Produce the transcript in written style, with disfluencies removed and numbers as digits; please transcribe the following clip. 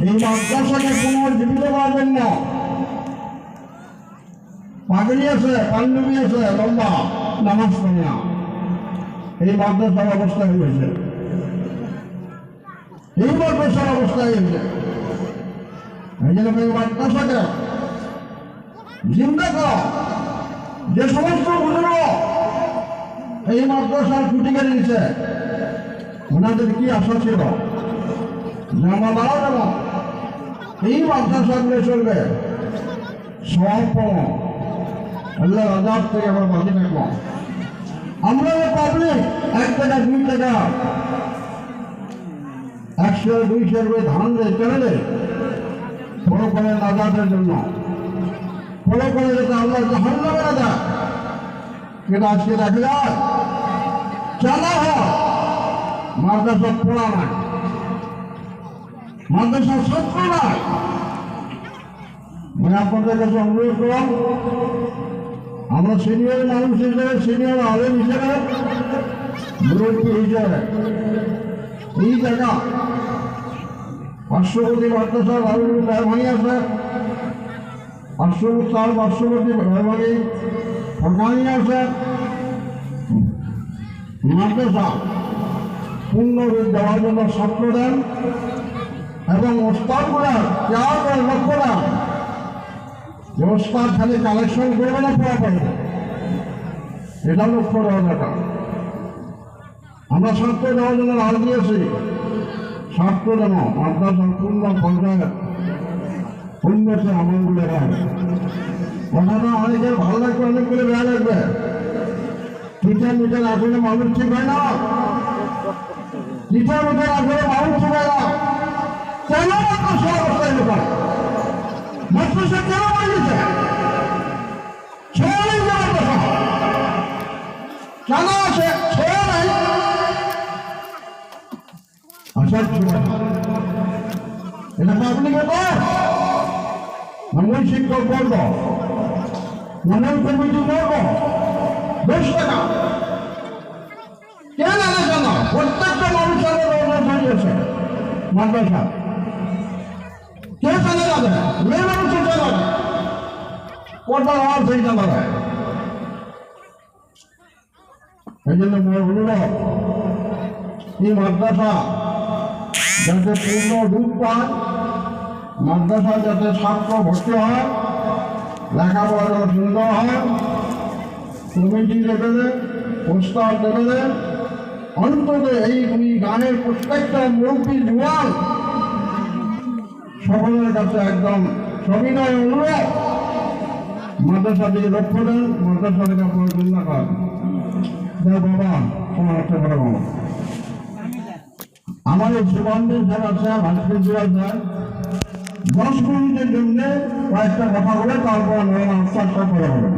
এই মাদ্রাসাকে পুনর্জীবিত করার জন্য পাগড়ি আছে, পাঞ্জাবি আছে, লম্বা নামাজ পড়ে না, এই মাদ্রাসার অবস্থা হয়েছে, এই মাদ্রাসার অবস্থা হয়েছে। এই জন্য এই মাদ্রাসাকে জিন্দা করা, যে সমস্ত বুজুর্গ এই মাদ্রাসার ছুটি কেড়ে নিচ্ছে, ওনাদের কি আশা ছিল যে আমরা মারা যাব, এই মাদ্রাসাগুলো চলবে, সব আল্লাহ আজাদ থেকে আমরা বাঁচে থাকবো। আমরা পাবলিক 1 টাকা 2 টাকা 100 200 করে ধান দেয় চলে দেয় বড় করে আজাদের জন্য, বড় করে যাতে আল্লাহ জাহান্নামে না দেয়। কিন্তু আজকে দেখা যায় চালা হয় মাদ্রাসা পড়া নাই, মাদ্রাসার ছাত্র নাই। মানে আপনাদের কাছে অনুরোধ করলাম, আমরা সিনিয়র মানুষ হিসেবে, সিনিয়র আলেম হিসেবে, মুরব্বী হিসেবে এই জায়গা পার্শ্ববর্তী মাদ্রাসা মেহরবানি আছে, পার্শ্ববর্তী মেহরবানি ফরকানি আছে, মাদ্রাসা পূর্ণরূপ দেওয়ার জন্য ছাত্র দেন এবং ওস্তাদগুলা কেয়ার করে লক্ষ্য দেন যে ওস্তাদ খালি কালেকশন করবে না, পড়া পারবে, এটা লক্ষ্য দেওয়া দরকার। আমরা ছাত্র দেওয়ার জন্য রাজ দিয়েছি, ছাত্র যেন মাদ্রাসার পূর্ণ পর্যায়ে উন্নতি আমলগুলো হয়। কথাটা অনেকের ভালো লাগবে, অনেকগুলো বেয়া লাগবে। টিচার মিটার আসলে মানুষ ঠিক হয় না, টিচার মিটার আসলে মানুষ ঠিক হয় না। কেন মাদ্রাসা অবস্থায় লোকাল মাদ্রাসা কেন বানিয়েছে? ছেড়ে নেই মাদ্রাসা কেন আছে? ছেড়ে নাই আসার ছিল, এটা পাবলিকে কর, মন্ডল শিক্ষক বর্গ, মন্ডল কমিটি বর্গ 10 টাকা কেন আলোচনা? প্রত্যেকটা মানুষের হয়েছে মাদ্রাসা, কে চলে যাবে? মেয়ে মানুষের চলে যাবে, পর্দার আওয়াজ হয়ে যাবে। এই জন্য অনুরোধ, এই মাদ্রাসা যাতে পূর্ণ রূপ পায়, মাদ্রাসা যাতে ছাত্র ভর্তি হয়, লেখাপড়া সুন্দর হয়, কমিটি লেভেলে, প্রস্তাব লেভেলে, অন্তত এই গানের প্রত্যেকটা মুরব্বী জোয়ান সকলের কাছে একদম সবিনয় অনুরোধ, মাদ্রাসা দিকে লক্ষ্য দেন, মাদ্রাসা থেকে আপনার চিন্তা করেন। বাবা তোমার একটা বড় বাবা আমার এই সুগন্ধের যারা আছে, ভাস্কর জোয়ার যায় 10 মিনিটের জন্য কয়েকটা কথা বলে তারপর আস্তে আস্তে করে হবে।